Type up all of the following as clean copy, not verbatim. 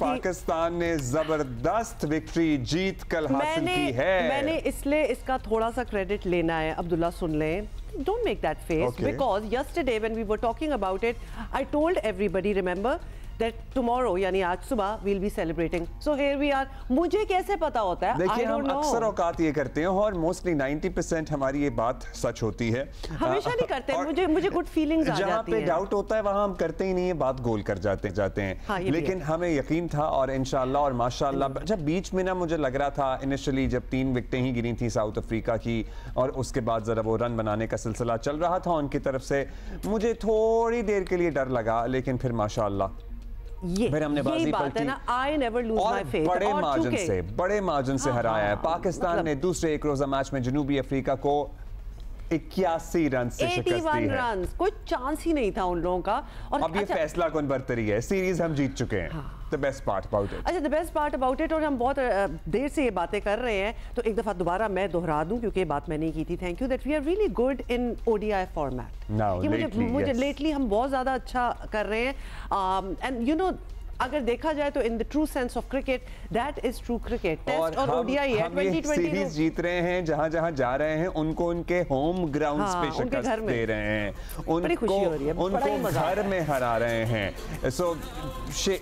पाकिस्तान ने जबरदस्त विक्ट्री जीत कल हासिल की है। मैंने इसलिए इसका थोड़ा सा क्रेडिट लेना है। अब्दुल्ला सुन लें, don't make that face, because yesterday when we were talking about it, I told everybody, remember that tomorrow यानी आज सुबह we'll be celebrating. So here we are. मुझे कैसे पता होता है? देखिए, हम अक्सर औकात ये करते हैं और मोस्टली 90% हमारी ये बात सच होती है। हमेशा नहीं करते, मुझे गुड फीलिंग्स आ जाती हैं। जहाँ पे डाउट होता है वहाँ हम करते ही नहीं है, बात गोल कर जाते हैं। हाँ, लेकिन हमें यकीन था और इंशाल्लाह और माशाल्लाह। जब बीच में ना मुझे लग रहा था इनिशियली, जब 3 विकेटें ही गिरी थी साउथ अफ्रीका की और उसके बाद जरा वो रन बनाने का सिलसिला चल रहा था उनकी तरफ से, मुझे थोड़ी देर के लिए डर लगा, लेकिन फिर माशाल्लाह फिर हमने बाजी पलटी और बड़े मार्जिन से हराया है। पाकिस्तान ने दूसरे एक रोजा मैच में जनूबी अफ्रीका को 81 रन से शिकस्त दी है। रन, कोई चांस ही नहीं था उन लोगों का। और अब ये फैसला कौन बरतरी है, सीरीज हम जीत चुके हैं। The best part about it. अच्छा, the best part about it, और हम बहुत देर से ये बातें कर रहे हैं, तो एक दफा दोबारा मैं दोहरा दूं क्योंकि ये बात मैंने की थी। Thank you that we are really good in ODI format. मुझे लेटली हम बहुत ज्यादा अच्छा कर रहे हैं। एंड यू नो, अगर देखा जाए तो in the true sense of cricket, that is true cricket. Test और ODI है 2020 सीरीज जीत रहे हैं, जहां जहां जा रहे हैं उनको उनके होम ग्राउंड्स पे शिकस्त दे रहे हैं, उनको घर में हरा रहे हैं। सो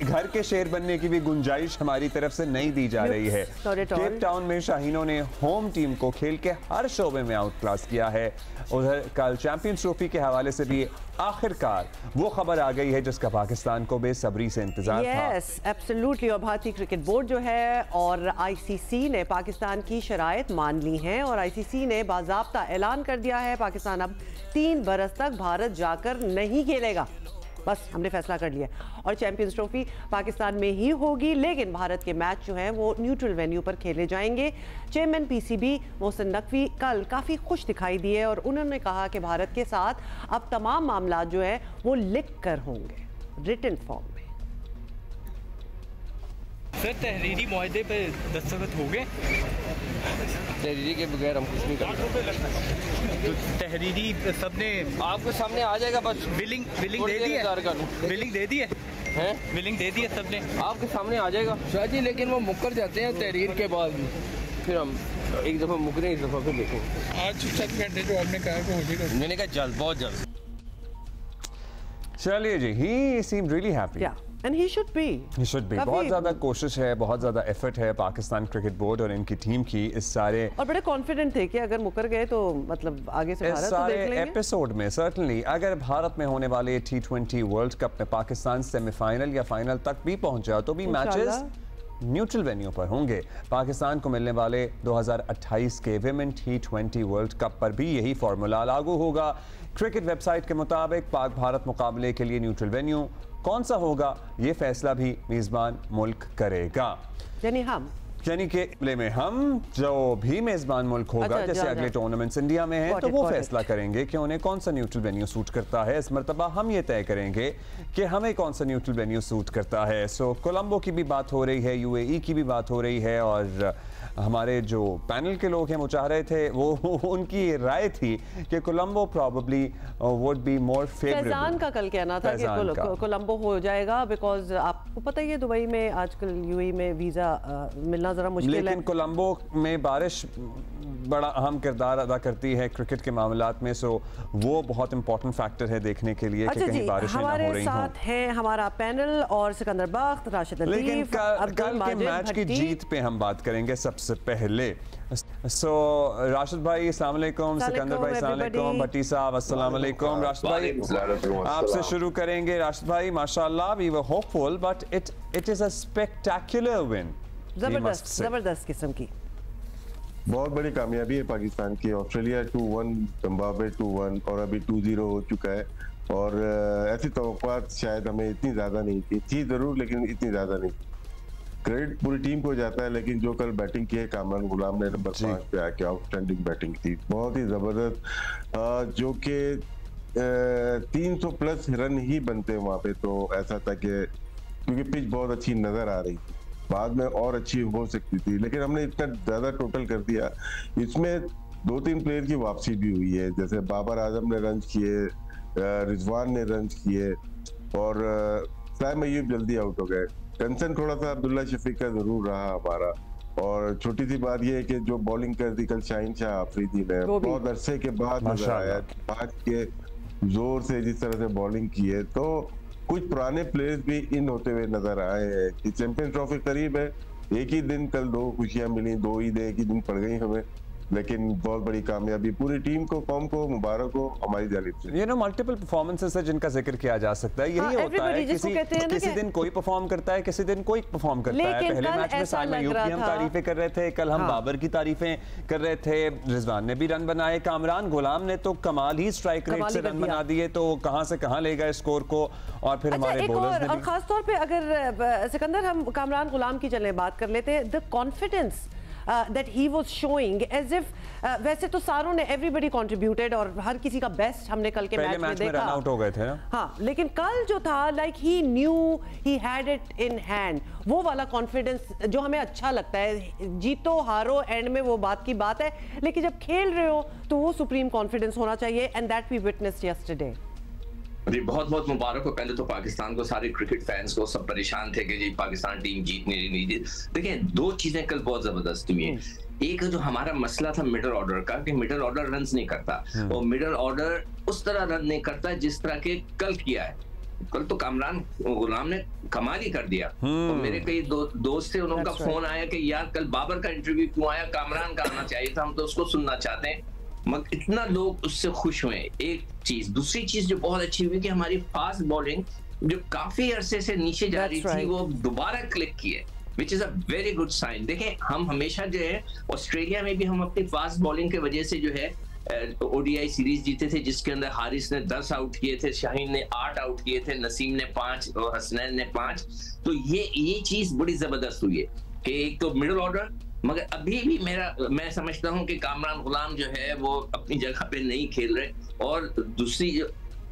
घर के शेर बनने की भी गुंजाइश हमारी तरफ से नहीं दी जा रही है। केप टाउन में शाहीनों ने होम टीम को खेल के हर शोबे में आउट क्लास किया है। उधर कल चैंपियंस ट्रॉफी के हवाले से भी आखिरकार वो खबर आ गई है जिसका पाकिस्तान को बेसब्री से इंतजार था। Yes, absolutely. और भारतीय क्रिकेट बोर्ड जो है और ICC ने पाकिस्तान की शराइत मान ली हैं और ICC ने बाज़ाब्ता ऐलान कर दिया है पाकिस्तान अब 3 बरस तक भारत जाकर नहीं खेलेगा। बस हमने फैसला कर लिया और चैंपियंस ट्रॉफी पाकिस्तान में ही होगी, लेकिन भारत के मैच जो हैं वो न्यूट्रल वेन्यू पर खेले जाएंगे। चेयरमैन PCB मोहसिन नकवी कल काफ़ी खुश दिखाई दिए और उन्होंने कहा कि भारत के साथ अब तमाम मामला जो है वो लिख कर होंगे, रिटन फॉर्म में। सर, तहरीरी मुआहदे पे दस्तखत हो गए? तहरीरी के बगैर हम कुछ नहीं करते। तो तहरीरी सबने आपके सामने आ जाएगा, बस बिलिंग दे दी है, बिलिंग दे दी है, बिलिंग दे दी है सबने, आपके सामने आ जाएगा शाह जी। लेकिन वो मुकर जाते हैं तहरीर के बाद, फिर हम एक दफ़ा मुकरे, एक दफ़ा फिर देखें। आज 7 घंटे जो आपने कहा कि हो जाएगा, मैंने कहा जल्द, बहुत जल्द। चलिए जी, he seemed really happy. And he should be. He should be. बहुत ज़्यादा कोशिश है, बहुत ज़्यादा एफर्ट है पाकिस्तान क्रिकेट बोर्ड और इनकी टीम की इस सारे, और बड़े कॉन्फिडेंट थे कि अगर मुकर गए तो मतलब आगे से भारत तो देख लेंगे। एपिसोड में सर्टनली अगर भारत में होने वाले T20 वर्ल्ड कप में पाकिस्तान सेमीफाइनल या फाइनल तक भी पहुंचा तो भी मैचेस न्यूट्रल वेन्यू पर होंगे। पाकिस्तान को मिलने वाले 2028 के विमेन T20 वर्ल्ड कप पर भी यही फार्मूला लागू होगा। क्रिकेट वेबसाइट के मुताबिक पाक भारत मुकाबले के लिए न्यूट्रल वेन्यू कौन सा होगा ये फैसला भी मेजबान मुल्क करेगा। यानी कि में हम जो भी मेजबान मुल्क होगा, जैसे अगले टूर्नामेंट्स इंडिया में है तो वो फैसला करेंगे कि उन्हें कौन सा न्यूट्रल वेन्यू सूट करता है। इस मरतबा हम ये तय करेंगे कि हमें कौन सा न्यूट्रल वेन्यू सूट करता है। सो कोलंबो की भी बात हो रही है, UAE की भी बात हो रही है और हमारे जो पैनल के लोग हैं वो चाह रहे थे, वो उनकी राय थी कि Colombo probably would be more favourable. Faizan का कल कहना था कि कोलंबो हो जाएगा, बिकॉज आपको पता ही है दुबई में आजकल UAE में वीज़ा मिलना ज़रा मुश्किल है। लेकिन कोलंबो में बारिश बड़ा अहम किरदार अदा करती है क्रिकेट के मामलात में, सो वो बहुत इंपॉर्टेंट फैक्टर है देखने के लिए कि कहीं बारिश ना हो रही हो। हमारे साथ है हमारा पैनल और सिकंदर बख्त, राशिद लतीफ। लेकिन कल के मैच की जीत पे हम बात करेंगे सबसे पहले। सो राशिद भाई अस्सलाम वालेकुम, सिकंदर भाई अस्सलाम वालेकुम, भट्टी साहब अस्सलाम वालेकुम। राशिद भाई आपसे शुरू करेंगे। राशिद भाई माशाल्लाह we were hopeful but it is a spectacular win, जबरदस्त किस्म की बहुत बड़ी कामयाबी है पाकिस्तान की। ऑस्ट्रेलिया 2-1, जिम्बाब्वे 2-1 और अभी 2-0 हो चुका है। और ऐसी तवक्कुआत शायद हमें इतनी ज़्यादा नहीं थी ज़रूर, लेकिन इतनी ज़्यादा नहीं। क्रेडिट पूरी टीम को जाता है, लेकिन जो कल बैटिंग की है कामरान गुलाम ने नंबर 5 पे आके आउटस्टैंडिंग बैटिंग थी, बहुत ही ज़बरदस्त। जो कि 300 प्लस रन ही बनते वहाँ पे, तो ऐसा था कि क्योंकि पिच बहुत अच्छी नज़र आ रही थी, बाद में और अच्छी हो सकती थी, लेकिन हमने इतना ज़्यादा टोटल कर दिया। इसमें 2-3 प्लेयर की वापसी भी हुई है, जैसे बाबर आजम ने रन किए, रिजवान ने रन किए और साइम अय्यूब जल्दी आउट हो गए। कंसर्न थोड़ा सा अब्दुल्ला शफीक का जरूर रहा हमारा। और छोटी सी बात यह है कि जो बॉलिंग कर दी कल शाहीन शाह अफरीदी ने, बहुत अरसे के बाद नजर आया, आज के जोर से जिस तरह से बॉलिंग की है, तो कुछ पुराने प्लेयर्स भी इन होते हुए नजर आए हैं कि चैंपियंस ट्रॉफी करीब है। एक ही दिन कल 2 खुशियां मिली, 2 ईदें एक ही दिन पड़ गई हमें, लेकिन बहुत बड़ी कामयाबी पूरी टीम को, कौम को मुबारक हो हमारी जानिब से। ये ना मल्टीपल परफॉर्मेंसेस है जिनका जिक्र किया जा सकता है। यही होता है, किसी दिन कोई परफॉर्म करता है, किसी दिन कोई परफॉर्म करता है। पहले मैच में साइम अय्यूब की हम तारीफें कर रहे थे, कल हम बाबर की तारीफें कर रहे थे, रिजवान ने भी रन बनाए, कामरान गुलाम ने तो कमाल ही स्ट्राइक रेट से रन बना दिए, तो कहां से कहां ले गए स्कोर को। और फिर हमारे बॉलर्स ने और खास तौर पे अगर सिकंदर हम कामरान गुलाम की चलें बात कर लेते हैं, the confidence that he was showing as if वैसे तो सारों ने everybody contributed और हर किसी का बेस्ट हमने कल के मैच में देखा, रन आउट हो गए थे ना। हाँ, लेकिन कल जो था like he knew he had it in hand, वो वाला कॉन्फिडेंस जो हमें अच्छा लगता है। जीतो हारो एंड में वो बात की बात है, लेकिन जब खेल रहे हो तो वो सुप्रीम कॉन्फिडेंस होना चाहिए, and that we witnessed yesterday. जी बहुत बहुत मुबारक हो पहले तो पाकिस्तान को, सारे क्रिकेट फैंस को, सब परेशान थे कि जी पाकिस्तान टीम जीत नहीं जीत। देखिए 2 चीजें कल बहुत जबरदस्त हुई हैं। एक जो हमारा मसला था मिडिल ऑर्डर का, कि मिडिल ऑर्डर रन नहीं करता, और मिडिल ऑर्डर उस तरह रन नहीं करता जिस तरह के कल किया है। कल तो कामरान गुलाम ने कमाल ही कर दिया। और मेरे कई दोस्त थे, उनका फोन आया कि यार कल बाबर का इंटरव्यू क्यों आया, कामरान का आना चाहिए था, हम तो उसको सुनना चाहते हैं। मगर इतना लोग उससे खुश हुए, एक चीज। दूसरी चीज जो बहुत अच्छी हुई कि हमारी फास्ट बॉलिंग जो काफी अरसे से नीचे जा रही थी, वो दोबारा क्लिक की है, which is a very good sign. देखें हम हमेशा जो है ऑस्ट्रेलिया में भी हम अपनी फास्ट बॉलिंग की वजह से जो है ओडीआई सीरीज जीते थे, जिसके अंदर हारिस ने 10 आउट किए थे, शाहीन ने 8 आउट किए थे, नसीम ने 5 और हसनैन ने 5। तो ये चीज बड़ी जबरदस्त हुई है कि एक तो मिडिल ऑर्डर, मगर अभी भी मैं समझता हूं कि कामरान गुलाम जो है वो अपनी जगह पे नहीं खेल रहे। और दूसरी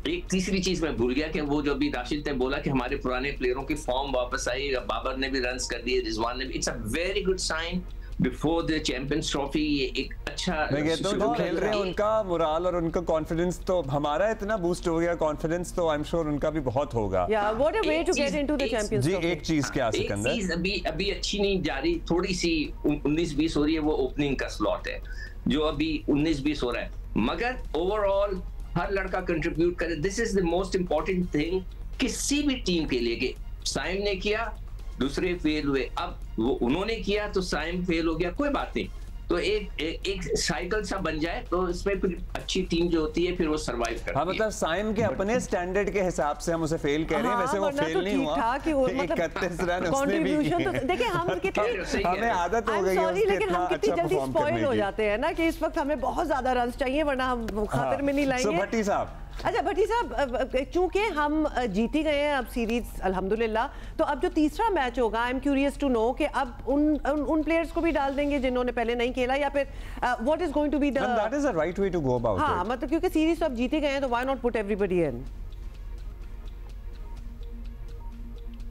एक तीसरी चीज मैं भूल गया कि वो जो अभी राशिद ने बोला कि हमारे पुराने प्लेयरों की फॉर्म वापस आई, बाबर ने भी रन्स कर दिए, रिजवान ने भी। It's a very good sign before the champions trophy. ये एक अच्छा, मैं कहता हूं जो खेल रहे हैं उनका मोराल और उनका कॉन्फिडेंस, तो हमारा इतना बूस्ट हो गया कॉन्फिडेंस, तो आई एम श्योर उनका भी बहुत होगा। या what a way to get into the champions trophy. जी एक चीज क्या सिकंदर, एक चीज अभी अच्छी नहीं जा रही, थोड़ी सी 19-20 हो रही है, वो ओपनिंग का स्लॉट है जो अभी 19-20 हो रहा है, मगर ओवरऑल हर लड़का कंट्रीब्यूट करे। This is the most important thing किसी भी टीम के लिए। कि साइम ने किया, दूसरे फेल हुए, अब वो उन्होंने किया तो साइम फेल हो गया, कोई बात नहीं। तो एक साइकिल सा बन जाए तो इसमें फिर अच्छी टीम जो होती है फिर वो सरवाइव करती है। हाँ मतलब साइम के अपने स्टैंडर्ड के हिसाब से हम उसे फेल कह रहे हैं, वैसे वो फेल नहीं हुआ। 31 रन उसने भी किए। देखिए हम कितनी हमें आदत हो गई है, लेकिन हम कितनी जल्दी स्पॉइल हो जाते हैं ना कि इस वक्त हमें बहुत ज्यादा रन चाहिए, वरना हम खातिर में नहीं लाएंगे। भट्टी साहब, अच्छा भट्टी साहब, चूंकि हम जीती गए हैं अब सीरीज अल्हम्दुलिल्लाह, तो अब जो तीसरा मैच होगा, I am curious to know कि अब उन प्लेयर्स को भी डाल देंगे जिन्होंने पहले नहीं खेला, या फिर what is going to be the, that is the right way to go about it. हाँ मतलब क्योंकि सीरीज तो अब जीते गए हैं, तो why not put everybody in.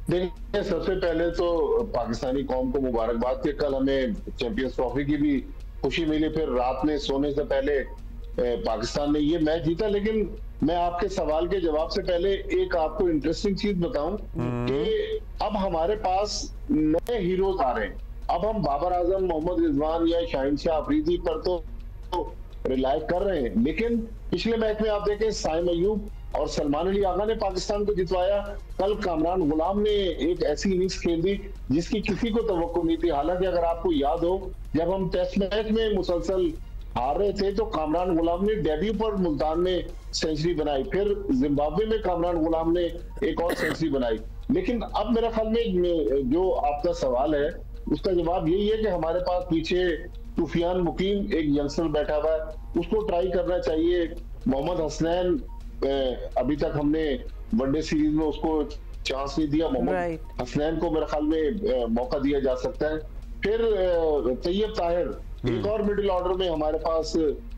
देखिए सबसे पहले तो पाकिस्तानी कौम को मुबारकबाद कि कल हमें चैंपियंस ट्रॉफी की भी खुशी मिली, फिर रात में सोने से पहले पाकिस्तान ने ये मैच जीता। लेकिन मैं आपके सवाल के जवाब से पहले एक आपको इंटरेस्टिंग चीज बताऊं कि अब हमारे पास नए हीरोज आ रहे हैं। अब हम बाबर आजम, मोहम्मद रिजवान या शाहीन शाह अफरीदी पर तो रिलाय कर रहे हैं, लेकिन पिछले मैच में आप देखें साइम अय्यूब और सलमान अली आगा ने पाकिस्तान को जितवाया। कल कामरान गुलाम ने एक ऐसी इनिंग्स खेल दी जिसकी किसी को तवक्को नहीं थी। हालांकि अगर आपको याद हो, जब हम टेस्ट मैच में मुसलसल हार रहे थे तो कामरान गुलाम ने डेब्यू पर मुल्तान में सेंचुरी बनाई, फिर जिम्बाब्वे में कामरान गुलाम ने एक और सेंचुरी बनाई। लेकिन अब मेरा ख्याल में जो आपका सवाल है उसका जवाब यही है कि हमारे पास पीछे सुफियान मुकीम एक यंगस्टर बैठा हुआ है, उसको ट्राई करना चाहिए। मोहम्मद हसनैन अभी तक हमने वनडे सीरीज में उसको चांस नहीं दिया, मोहम्मद हसनैन को मेरे ख्याल में मौका दिया जा सकता है। फिर तैयब ताहिर एक और मिडिल ऑर्डर में हमारे पास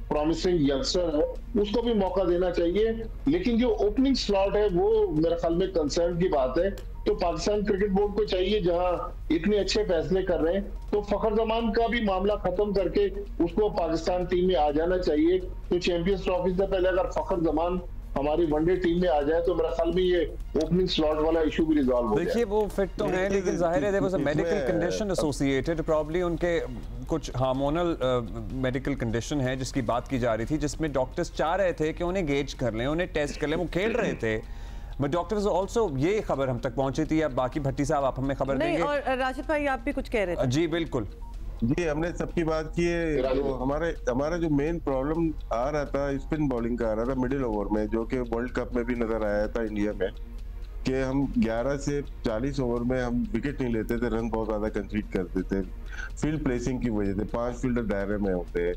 प्रॉमिसिंग यंगस्टर है, उसको भी मौका देना चाहिए। लेकिन जो ओपनिंग स्लॉट है वो मेरे ख्याल में कंसर्न की बात है। तो पाकिस्तान क्रिकेट बोर्ड को चाहिए, जहां इतने अच्छे फैसले कर रहे हैं, तो फखर जमान का भी मामला खत्म करके उसको पाकिस्तान टीम में आ जाना चाहिए। तो चैंपियंस ट्रॉफी से पहले अगर फखर जमान हमारी वनडे टीम में आ जाए तो मेरा ख्याल में ये ओपनिंग स्लॉट वाला इशू भी रिजॉल्व हो जाए। देखिए वो फिट तो है, लेकिन जाहिर है there was a medical condition associated, probably उनके कुछ हार्मोनल मेडिकल कंडीशन है जिसकी बात की जा रही थी, जिसमें डॉक्टर्स चाह रहे थे कि उन्हें गेज कर लें, उन्हें टेस्ट कर लें, वो खेल रहे थे। बट डॉक्टर्स ऑल्सो, ये खबर हम तक पहुंची थी। अब बाकी भट्टी साहब आप हमें खबर देंगे। और राशिद भाई आप भी कुछ कह रहे थे। जी बिल्कुल जी, हमने सबकी बात की है। तो हमारा जो मेन प्रॉब्लम आ रहा था स्पिन बॉलिंग का आ रहा था मिडिल ओवर में, जो कि वर्ल्ड कप में भी नजर आया था इंडिया में, कि हम 11 से 40 ओवर में हम विकेट नहीं लेते थे, रन बहुत ज्यादा कंसीड करते थे फील्ड प्लेसिंग की वजह से। 5 फील्डर दायरे में होते हैं,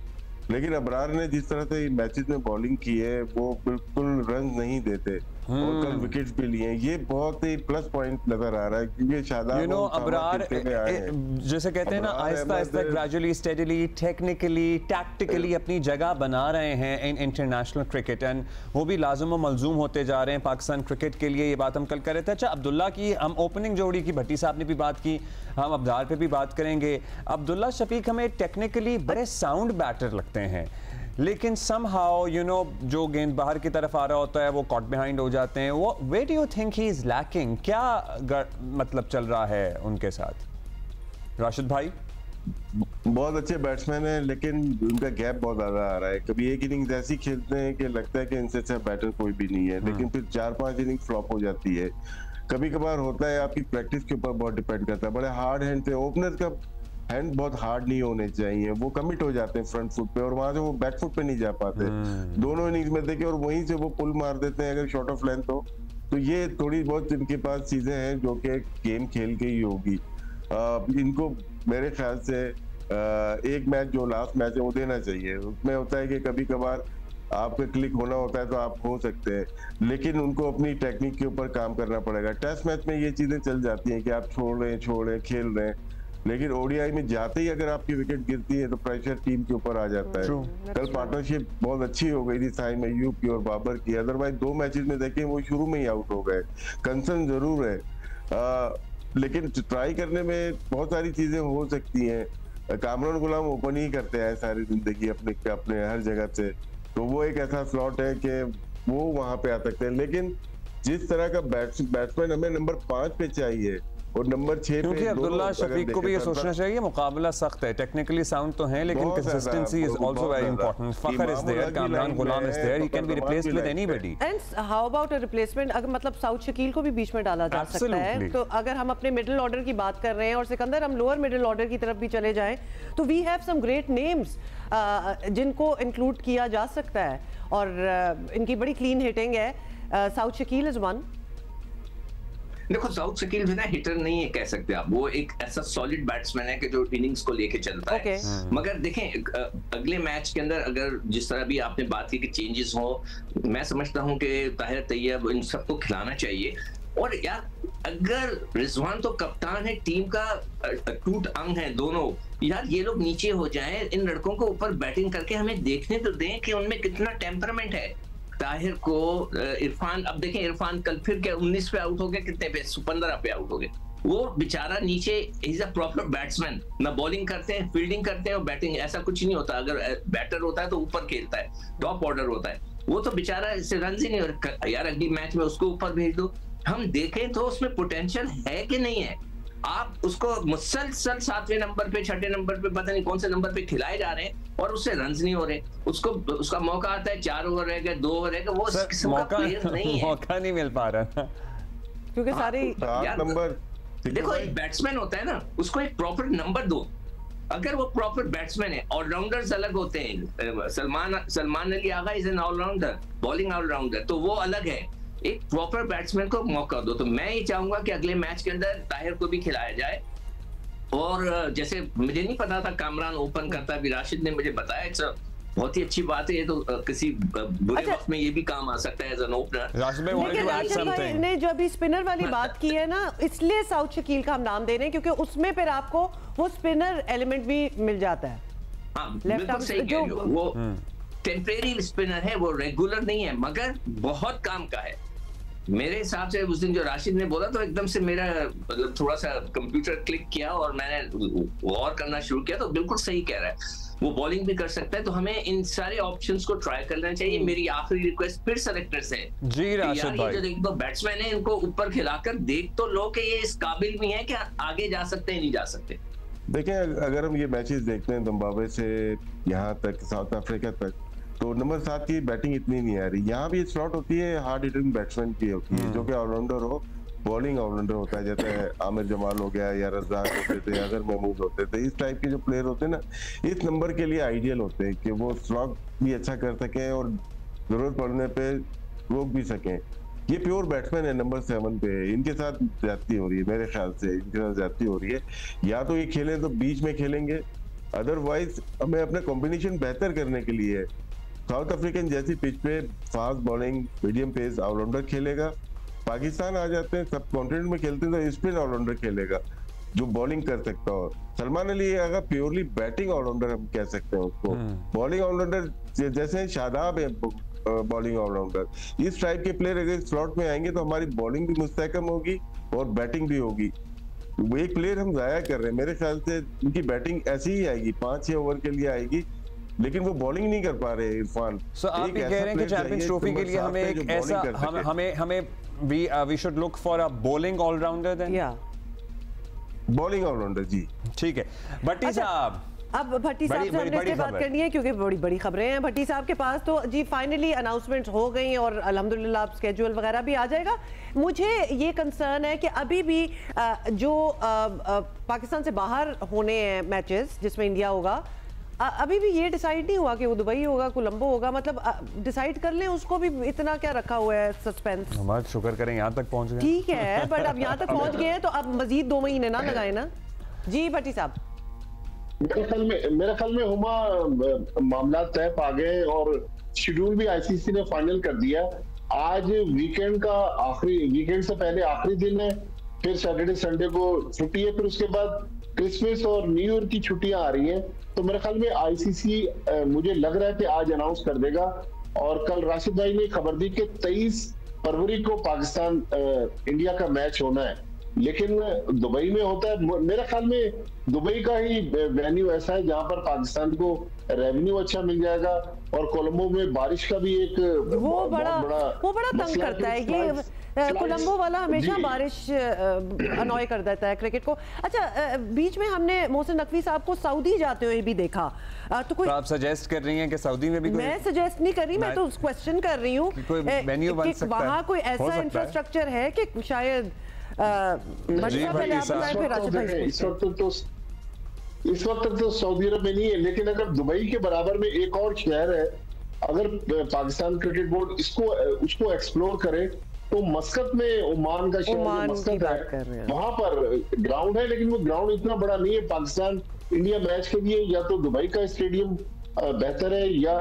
लेकिन अबरार ने जिस तरह से मैचेस में बॉलिंग की है वो बिल्कुल रन नहीं देते और कल विकेट्स भी लिए। ये बहुत ही प्लस पॉइंट नजर आ रहा है, क्योंकि शादाब अबरार जैसे कहते हैं ना, Aahista Aahista gradually steadily technically tactically अपनी जगह बना रहे हैं इन इंटरनेशनल क्रिकेट, एंड वो भी लाजिम व मलजूम होते जा रहे हैं पाकिस्तान क्रिकेट के लिए। ये बात हम कल कर रहे थे। अच्छा, अब्दुल्ला की हम ओपनिंग जोड़ी की भट्टी साहब ने भी बात की, हम अब्दार पे भी बात करेंगे। अब्दुल्ला शफीक हमें टेक्निकली बड़े साउंड बैटर लगते हैं, लेकिन समहाउ जो गेंद बाहर की तरफ आ रहा होता है वो कॉट बिहाइंड हो जाते हैं। वो where do you think he is lacking? क्या मतलब चल रहा है उनके साथ? राशिद भाई बहुत अच्छे बैट्समैन हैं, लेकिन उनका गैप बहुत ज्यादा आ रहा है। कभी एक इनिंग्स ऐसी खेलते हैं कि लगता है कि इनसे अच्छा बैटर कोई भी नहीं है, लेकिन फिर 4-5 इनिंग्स फ्लॉप हो जाती है। कभी कभार होता है, आपकी प्रैक्टिस के ऊपर बहुत डिपेंड करता है। बड़े हार्ड हैंड थे, ओपनर का हैंड बहुत हार्ड नहीं होने चाहिए, वो कमिट हो जाते हैं फ्रंट फुट पे और वहां से वो बैक फुट पे नहीं जा पाते। दोनों इनिंग्स में देखे और वहीं से वो पुल मार देते हैं अगर शॉर्ट ऑफ लेंथ हो। तो ये थोड़ी बहुत इनके पास चीजें हैं जो कि गेम खेल के ही होगी। इनको मेरे ख्याल से एक मैच जो लास्ट मैच है वो देना चाहिए। उसमें होता है कि कभी कभार आपका क्लिक होना होता है तो आप हो सकते हैं, लेकिन उनको अपनी टेक्निक के ऊपर काम करना पड़ेगा। टेस्ट मैच में ये चीजें चल जाती हैं कि आप छोड़ रहे हैं खेल रहे हैं, लेकिन ओडीआई में जाते ही अगर आपकी विकेट गिरती है तो प्रेशर टीम के ऊपर आ जाता है। कल पार्टनरशिप बहुत अच्छी हो गई थी साइम अय्यूब की और बाबर की, अदरवाइज 2 मैचेस में देखें वो शुरू में ही आउट हो गए। कंसर्न जरूर है, लेकिन ट्राई करने में बहुत सारी चीजें हो सकती हैं। कामरान गुलाम ओपन ही करते हैं सारी जिंदगी अपने हर जगह से, तो वो एक ऐसा स्लॉट है कि वो वहां पे आ सकते हैं। लेकिन जिस तरह का बैट्समैन हमें नंबर 5 पे चाहिए और नंबर 6 पे, क्योंकि अब्दुल्ला शफीक को भी ये सोचना चाहिए मुकाबला सख्त है। टेक्निकली साउंड तो है, लेकिन consistency is also very important. Fakhar is there, Kamran Ghulam is there, he can be replaced with anybody. And how about a replacement? अगर मतलब साउथ शकील को भी बीच में डाला जा सकता है, तो अगर हम अपने मिडिल ऑर्डर की बात कर रहे हैं और सिकंदर हम लोअर मिडिल ऑर्डर की तरफ भी चले जाएं, तो we have some great names जिनको इंक्लूड किया जा सकता है और इनकी बड़ी क्लीन हिटिंग है। Saud Shakeel is one. देखो, साउथ शकील जो ना हिटर नहीं है कह सकते आप, वो एक ऐसा सॉलिड बैट्समैन है कि जो इनिंग्स को लेके चलता है। मगर देखें अगले मैच के अंदर अगर जिस तरह भी आपने बात की कि चेंजेस हो, मैं समझता हूं कि ताहिर तैयब इन सबको खिलाना चाहिए। और यार अगर रिजवान तो कप्तान है, टीम का टूट अंग है दोनों, यार ये लोग नीचे हो जाएं, इन लड़कों को ऊपर बैटिंग करके हमें देखने तो दें कि उनमें कितना टेम्परामेंट है। ताहिर को इरफान, अब देखें इरफान कल फिर क्या 19 पे आउट हो गए, कितने पे 15 पे आउट हो गए। वो बेचारा नीचे इज अ प्रॉपर बैट्समैन, ना बॉलिंग करते हैं, फील्डिंग करते हैं और बैटिंग, ऐसा कुछ नहीं होता। अगर बैटर होता है तो ऊपर खेलता है, टॉप ऑर्डर होता है। वो तो बेचारा इससे रन ही नहीं हो रहा। यार अगली मैच में उसको ऊपर भेज दो, हम देखें तो उसमें पोटेंशियल है कि नहीं है। आप उसको मुसलसल 7वें नंबर पे, 6ठे नंबर पे, पता नहीं कौन से नंबर पे खिलाए जा रहे हैं और उससे रन्स नहीं हो रहे। उसको उसका मौका आता है, 4 ओवर रह गए, 2 ओवर रह गए, वो मौका नहीं है, मौका नहीं मिल पा रहा क्योंकि सारे नंबर। देखो एक बैट्समैन होता है ना, उसको एक प्रॉपर नंबर दो। अगर वो प्रॉपर बैट्समैन है, ऑलराउंडर्स अलग होते हैं। Salman Ali Agha is an allrounder, bowling allrounder, तो वो अलग है। एक प्रॉपर बैट्समैन को मौका दो। तो मैं ये चाहूंगा कि अगले मैच के अंदर ताहिर को भी खिलाया जाए। और जैसे मुझे नहीं पता था कामरान ओपन करता, भी राशिद ने मुझे बताया, इट्स बहुत ही अच्छी बात है। ये तो किसी बुरे वक्त में ये भी काम आ सकता है एज एन ओपनर। लेकिन राशिद भाई ने जो अभी स्पिनर वाली बात की है ना, इसलिए साउथ शकील का हम नाम दे रहे हैं, क्योंकि उसमें फिर आपको वो स्पिनर एलिमेंट भी मिल जाता है। हाँ, बिल्कुल सही कह रहे हो। वो टेम्परेरी स्पिनर है, वो रेगुलर नहीं है, मगर बहुत काम का है। मेरे हिसाब से उस दिन जो राशिद ने बोला तो एकदम से मेरा मतलब थोड़ा सा कंप्यूटर क्लिक किया और मैंने गौर करना शुरू किया, तो बिल्कुल सही कह रहा है, वो बॉलिंग भी कर सकता है, तो हमें इन सारे ऑप्शंस को ट्राई करना चाहिए। मेरी आखिरी रिक्वेस्ट फिर सेलेक्टर से जी राशिद भाई, जो देख दो बैट्समैन है इनको ऊपर खिलाकर देख तो लो कि ये इस काबिल भी है कि आगे जा सकते हैं नहीं जा सकते। देखिए अगर हम ये मैचेस देखते हैं जिम्बाब्वे से यहाँ तक साउथ अफ्रीका तक, तो नंबर 7 की बैटिंग इतनी नहीं आ रही। यहाँ भी स्लॉट होती है हार्ड हिटिंग बैट्समैन की होती है, जो कि ऑलराउंडर हो, बॉलिंग ऑलराउंडर होता है, जैसे आमिर जमाल हो गया या रज़ाक होते थे, अगर महमूद होते थे, इस टाइप के जो प्लेयर होते हैं ना, इस नंबर के लिए आइडियल होते हैं कि वो स्लॉट भी अच्छा कर सकें और जरूरत पड़ने पे रोक भी सकें। ये प्योर बैट्समैन है नंबर 7 पे, इनके साथ ज्यादती हो रही है, मेरे ख्याल से इनके साथ ज्यादती हो रही है। या तो ये खेलें तो बीच में खेलेंगे, अदरवाइज हमें अपना कॉम्बिनेशन बेहतर करने के लिए साउथ अफ्रीकन जैसी पिच पे fast bowling medium pace allrounder खेलेगा। पाकिस्तान आ जाते हैं सब कॉन्टिनेंट में खेलते हैं तो स्पिन ऑलराउंडर खेलेगा जो बॉलिंग कर सकता हो। सलमान अली अगर प्योरली बैटिंग ऑलराउंडर हम कह सकते हैं उसको, बॉलिंग ऑलराउंडर जैसे शादाब है बॉलिंग ऑलराउंडर, इस टाइप के प्लेयर अगर स्लॉट में आएंगे तो हमारी बॉलिंग भी मुस्तहकम होगी और बैटिंग भी होगी। एक प्लेयर हम जाया कर रहे हैं, मेरे ख्याल से उनकी बैटिंग ऐसी ही आएगी, 5-6 ओवर के लिए आएगी, लेकिन वो बॉलिंग नहीं कर पा रहे इरफान। सो आप ये कह रहे हैं कि चैंपियंस ट्रॉफी के लिए हमें एक ऐसा हमें we should look for a bowling allrounder then, या बॉलिंग ऑलराउंडर जी ठीक है। भट्टी साहब, अब भट्टी साहब से हमने इससे बात करनी है क्योंकि बड़ी बड़ी खबरें हैं भट्टी साहब के पास। तो जी फाइनली अनाउंसमेंट हो गई और अल्हम्दुलिल्लाह अब स्केड्यूल वगैरह भी आ जाएगा। मुझे ये कंसर्न है कि अभी भी जो पाकिस्तान से बाहर होने हैं मैचेस जिसमें इंडिया होगा, अभी भी ये डिसाइड नहीं हुआ कि वो दुबई होगा कोलंबो होगा, मतलब डिसाइड कर लें उसको भी, इतना क्या रखा हुआ है सस्पेंस। हमारा शुक्र करें यहाँ तक पहुँच गए, ठीक है, बट अब यहाँ तक पहुँच गए हैं तो अब मजीद 2 महीने ना लगाए ना। जी भट्टी साहब, मेरे ख्याल में हुमा मामला तय पा गए और शेड्यूल भी आईसीसी ने फाइनल कर दिया। आज वीकेंड का वीकेंड से पहले आखिरी दिन है, फिर सैटरडे संडे को छुट्टी है, फिर उसके बाद क्रिसमस और न्यू ईयर की छुट्टियां आ रही हैं। तो मेरे ख्याल में आईसीसी मुझे लग रहा है कि आज अनाउंस कर देगा। और कल राशिद भाई ने खबर दी कि 23 फरवरी को पाकिस्तान इंडिया का मैच होना है, लेकिन दुबई में होता है। मेरे ख्याल में दुबई का ही वेन्यू ऐसा है जहां पर पाकिस्तान को रेवेन्यू अच्छा मिल जाएगा और कोलंबो में बारिश का भी एक वो बड़ा तंग करता है ये कोलंबो वाला, हमेशा बारिश अनॉय कर देता है क्रिकेट को। अच्छा, बीच में हमने मोहसिन नकवी साहब को सऊदी जाते हुए भी देखा, तो कोई आप सजेस्ट कर रही हैं कि सऊदी में भी कोई? मैं सजेस्ट नहीं कर रही, मैं तो क्वेश्चन कर रही हूँ कि वहाँ कोई ऐसा इंफ्रास्ट्रक्चर है कि शायद इस वक्त तो सऊदी अरब में नहीं है, लेकिन अगर दुबई के बराबर में एक और शहर है, अगर पाकिस्तान क्रिकेट बोर्ड उसको एक्सप्लोर करे तो मस्कत में, ओमान का शहर मस्कत है, वहां पर ग्राउंड है, लेकिन वो ग्राउंड इतना बड़ा नहीं है पाकिस्तान इंडिया मैच के लिए। या तो दुबई का स्टेडियम बेहतर है या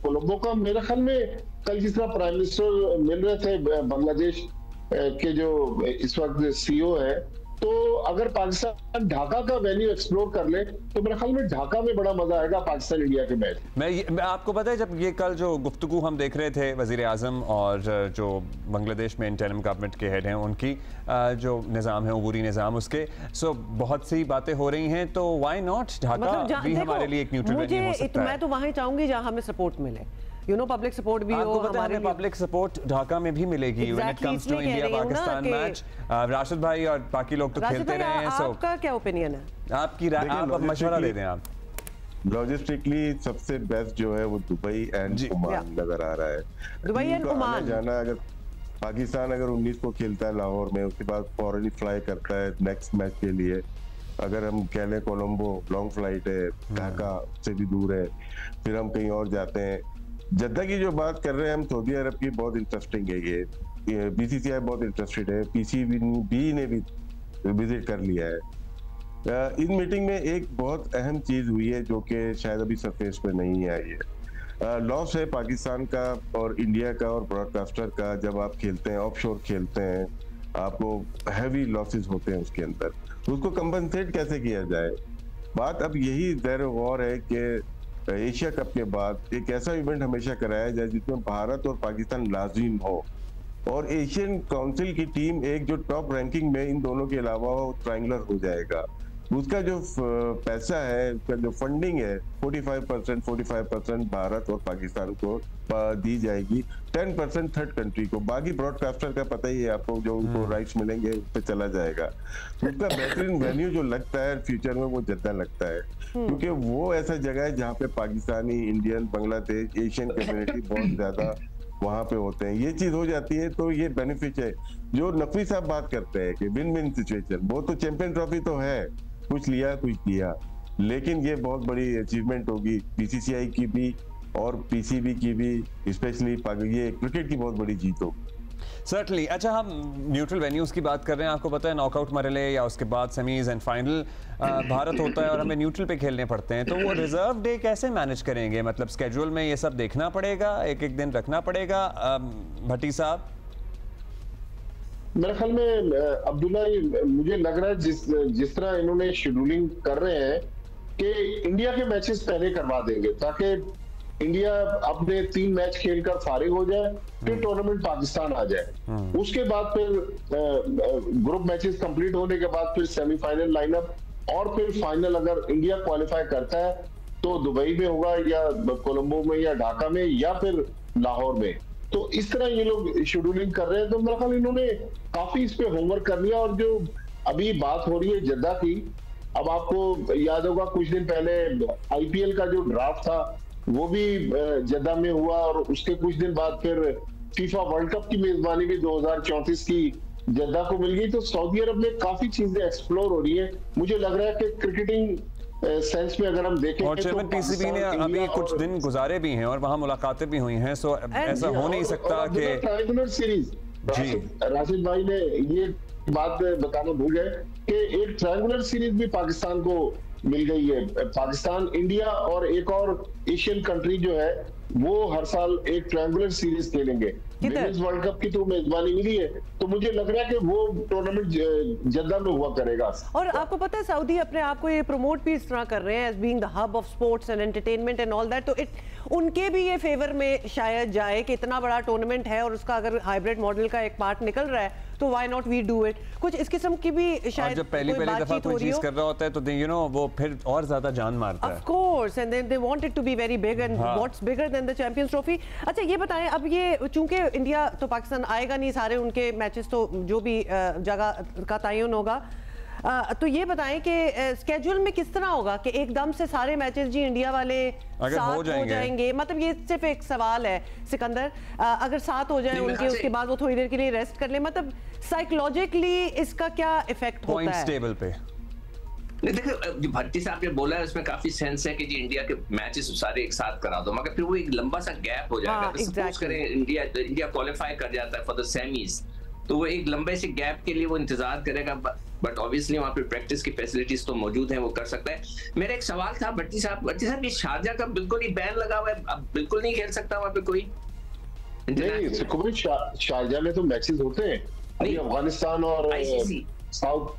कोलंबो का। मेरे ख्याल में कल जिस तरह प्राइम मिनिस्टर मिल रहे थे बांग्लादेश के जो इस वक्त सीईओ है, तो अगर पाकिस्तान ढाका का वेन्यू एक्सप्लोर कर ले तो मेरे ख्याल में ढाका में बड़ा मजा आएगा पाकिस्तान इंडिया के मैच। मैं आपको पता है, जब ये कल जो गुफ्तगू हम देख रहे थे वजीर आजम और जो बांग्लादेश में इंटरिम गवर्नमेंट के हेड हैं उनकी, जो निज़ाम है उबूरी निज़ाम उसके, सो बहुत सी बातें हो रही हैं, तो व्हाई नॉट ढाका भी हमारे लिए एक न्यूट्रल वेन्यू हो सकता है। मैं तो वहीं चाहूंगी जहां हमें सपोर्ट मिले, पब्लिक सपोर्ट भी हो हमारे, पब्लिक सपोर्ट ढाका में भी मिलेगी when it comes to India Pakistan match. Rashid भाई और बाकी लोग तो खेलते रहे हैं, सो आपका क्या ओपिनियन है? आपकी आप मशवरा दे दें। आप लॉजिस्टिकली सबसे बेस्ट जो है वो दुबई एंड ओमान नजर आ रहा है। दुबई एंड ओमान जाना, अगर पाकिस्तान अगर 19 को खेलता है लाहौर में, उसके बाद फॉरन फ्लाई करता है नेक्स्ट मैच के लिए, अगर हम कह लें कोलंबो लॉन्ग फ्लाइट है, ढाका से भी दूर है, फिर हम कहीं और जाते हैं। जद्दा की जो बात कर रहे हैं हम, सऊदी अरब की बहुत इंटरेस्टिंग है ये बीसीसीआई बहुत इंटरेस्टेड है, पीसीबी ने भी विजिट कर लिया है। इन मीटिंग में एक बहुत अहम चीज हुई है जो कि शायद अभी सरफेस पे नहीं आई है। लॉस है पाकिस्तान का और इंडिया का और ब्रॉडकास्टर का, जब आप खेलते हैं ऑफशोर खेलते हैं आपको हैवी लॉसेस होते हैं उसके अंदर, उसको कंपनसेट कैसे किया जाए। बात अब यही ज़ेर गौर है कि एशिया कप के बाद एक ऐसा इवेंट हमेशा कराया जाए जिसमें भारत और पाकिस्तान लाजिम हो। और एशियन काउंसिल की टीम एक जो टॉप रैंकिंग में इन दोनों के अलावा वो ट्रायंगुलर हो जाएगा। उसका जो पैसा है, उसका जो फंडिंग है 45% भारत और पाकिस्तान को दी जाएगी, 10% थर्ड कंट्री को। बाकी ब्रॉडकास्टर का पता ही है आपको, जो उनको राइट्स मिलेंगे उस पर चला जाएगा। उसका बेहतरीन वेन्यू जो लगता है फ्यूचर में वो जद्दा लगता है, क्योंकि वो ऐसा जगह है जहाँ पे Pakistani, Indian, Bangladesh, Asian community बहुत ज्यादा वहां पे होते हैं। ये चीज हो जाती है तो ये बेनिफिट है। जो नकवी साहब बात करते हैं कि विन विन सिचुएशन, वो तो चैंपियन ट्रॉफी तो है, कुछ लिया कुछ दिया, लेकिन ये बहुत बड़ी अचीवमेंट होगी बीसीसीआई की भी और पीसीबी की भी, स्पेशली ये क्रिकेट की बहुत बड़ी जीत होगी। सर्टनली। अच्छा, हम न्यूट्रल वेन्यूज़ की बात कर रहे हैं। आपको पता है नॉकआउट मरहले या उसके बाद सेमीज एंड फाइनल भारत होता है और हमें न्यूट्रल पे खेलने पड़ते हैं, तो वो रिजर्व डे कैसे मैनेज करेंगे? मतलब स्केड्यूल में ये सब देखना पड़ेगा, एक एक दिन रखना पड़ेगा? भट्टी साहब, मेरे ख्याल में अब्दुल्ला, मुझे लग रहा है जिस तरह इन्होंने शेड्यूलिंग कर रहे हैं कि इंडिया के मैचेस पहले करवा देंगे ताकि इंडिया अपने 3 मैच खेलकर फारिग हो जाए, फिर टूर्नामेंट पाकिस्तान आ जाए। उसके बाद फिर ग्रुप मैचेस कंप्लीट होने के बाद फिर सेमीफाइनल लाइनअप, और फिर फाइनल अगर इंडिया क्वालिफाई करता है तो दुबई में होगा या कोलंबो में या ढाका में या फिर लाहौर में। तो इस तरह ये लोग शेड्यूलिंग कर रहे हैं। तो मेरा ख्याल इन्होंने काफी इस पे होमवर्क कर लिया। और जो अभी बात हो रही है जद्दा की, अब आपको याद होगा कुछ दिन पहले आईपीएल का जो ड्राफ्ट था वो भी जद्दा में हुआ, और उसके कुछ दिन बाद फिर फीफा वर्ल्ड कप की मेजबानी भी 2034 की जद्दा को मिल गई। तो सऊदी अरब में काफी चीजें एक्सप्लोर हो रही है। मुझे लग रहा है कि क्रिकेटिंग सेंस में अगर हम देखें और चेयरमैन पीसीबी ने अभी कुछ दिन गुजारे भी हैं और वहां मुलाकातें भी हुई हैं, सो ऐसा हो नहीं सकता कि ट्रायंगुलर सीरीज, राशिद भाई ने ये बात बताना भूल गए कि एक ट्रायंगुलर सीरीज भी पाकिस्तान को मिल गई है। पाकिस्तान, इंडिया और एक और एशियन कंट्री जो है वो हर साल एक ट्रायंगुलर सीरीज खेलेंगे। विमेंस वर्ल्ड कप की तो मेजबानी मिली है, तो मुझे लग रहा है कि वो टूर्नामेंट जद्दा में हुआ करेगा। और आपको पता है सऊदी अपने आप को ये प्रमोट भी इस तरह कर रहे हैं as being the hub of sports and entertainment and all that, तो उनके भी ये फेवर में शायद जाए कि इतना बड़ा टूर्नामेंट है और उसका अगर हाइब्रिड मॉडल का एक पार्ट निकल रहा है तो why not we do it. कुछ इस किस्म की भी शायद जब पहली दफा कोई चीज कर रहा होता है तो यू नो वो फिर और ज्यादा जान मारता है। Of course, and they want it to be very big and what's bigger than the champions trophy. अच्छा ये बताएं, अब ये चूंकि इंडिया तो पाकिस्तान आएगा नहीं, सारे उनके मैचेस तो जो भी जगह का तयन होगा, तो ये बताएं कि स्केड्यूल में किस तरह होगा कि एकदम से सारे मैचेस जी इंडिया वाले साथ हो जाएंगे? मतलब ये सिर्फ एक सवाल है सिकंदर, अगर साथ हो जाए उनके, उसके बाद वो थोड़ी देर के लिए रेस्ट कर ले, मतलब साइकोलॉजिकली इसका क्या इफेक्ट होता है पॉइंट्स टेबल पे? देखो, जो भट्टी साहब ने बोला है उसमें काफी सेंस है कि जी इंडिया के मैचेस सारे एक साथ करा दो, मगर फिर वो एक लंबा सा गैप हो जाएगा। तो सपोज करें इंडिया क्वालिफाई कर जाता है फॉर द सेमीज, तो वो एक लंबे से गैप के लिए वो इंतजार करेगा, बट ऑब्वियसली वहां पे प्रैक्टिस की फैसिलिटीज तो मौजूद हैं, वो कर सकता है। मेरा एक सवाल था भट्टी साहब, ये शारजा का बिल्कुल ही बैन लगा हुआ है, अब बिल्कुल नहीं खेल सकता वहां पे कोई? नहीं, शारजा में तो मैचेस होते हैं, अभी अफगानिस्तान और साउथ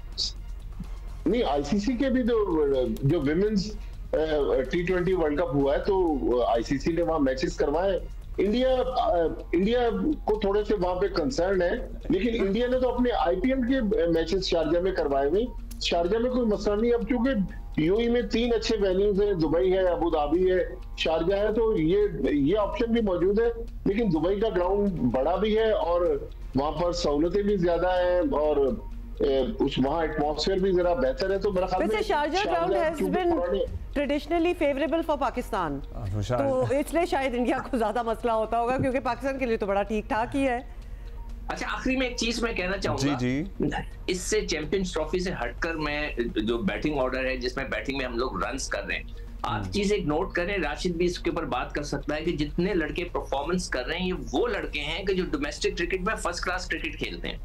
नहीं, आईसीसी के भी जो विमेंस T20 वर्ल्ड कप हुआ है तो आईसीसी ने वहां मैचेस करवाए। इंडिया को थोड़े से वहां पे कंसर्न है, लेकिन इंडिया ने तो अपने आईपीएल के मैचेस शारजा में करवाए हुए। शारजा में कोई मसला नहीं, अब क्योंकि यूएई में 3 अच्छे वेन्यूज हैं, दुबई है, अबू धाबी है, शारजा है, तो ये ऑप्शन भी मौजूद है। लेकिन दुबई का ग्राउंड बड़ा भी है और वहां पर सहूलतें भी ज्यादा है और वहाँ एटमॉस्फेयर भी जरा बेहतर है। तो मेरा ख्याल में Sharjah ground has been traditionally favourable for Pakistan, तो इसलिए शायद इंडिया को ज्यादा मसला होता होगा, क्योंकि पाकिस्तान के लिए तो बड़ा ठीक ठाक ही है। अच्छा, आखिरी में एक चीज मैं कहना चाहूंगा जी। इससे चैंपियंस ट्रॉफी से हटकर मैं जो बैटिंग ऑर्डर है जिसमें बैटिंग में हम लोग रन्स कर रहे हैं, आप चीज एक नोट करें, राशिद भी इसके ऊपर बात कर सकता है कि जितने लड़के परफॉर्मेंस कर रहे हैं ये वो लड़के हैं कि जो डोमेस्टिक क्रिकेट में फर्स्ट क्लास क्रिकेट खेलते हैं,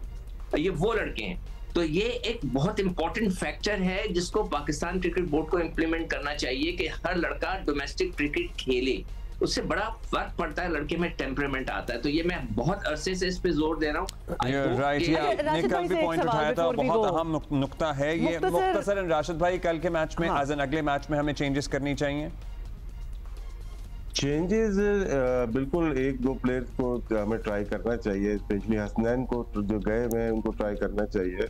ये वो लड़के हैं। तो ये एक बहुत इंपॉर्टेंट फैक्टर है जिसको पाकिस्तान क्रिकेट बोर्ड को इम्प्लीमेंट करना चाहिए कि हर लड़का डोमेस्टिक क्रिकेट खेले, उससे बड़ा फर्क पड़ता है, लड़के में टेम्परामेंट आता है। तो ये मैं बहुत अरसे से इस पे जोर दे रहा हूँ। आपने कल भी पॉइंट उठाया था, बहुत अहम नुक्ता है ये। मुख्तसरन राशिद भाई, कल के मैच में आज अगले मैच में हमें चेंजेस करनी चाहिए? चेंजेस बिल्कुल एक दो प्लेयर्स को हमें ट्राई करना चाहिए, स्पेशली हसनैन को जो गए हुए हैं उनको ट्राई करना चाहिए।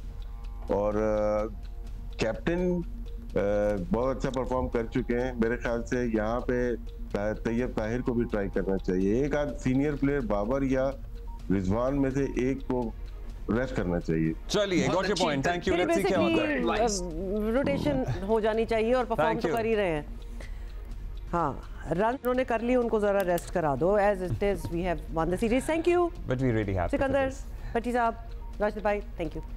और कैप्टन बहुत अच्छा परफॉर्म कर चुके हैं, मेरे ख्याल से यहाँ पे तैयब ताहिर को भी ट्राई करना चाहिए। एक आध सीनियर प्लेयर बाबर या रिजवान में से एक को रेस्ट करना चाहिए। चलिए, got your point, thank you. Let's see क्या होता है। रोटेशन हो जानी चाहिए और परफॉर्म तो कर ही रहे हैं। हाँ, रन उन्होंने कर लिए, उनको जरा रेस्ट करा दो। As it is we have won the series. Thank you. But we really have Sikandar Bhatti साहब, राशिद भाई, थैंक यू।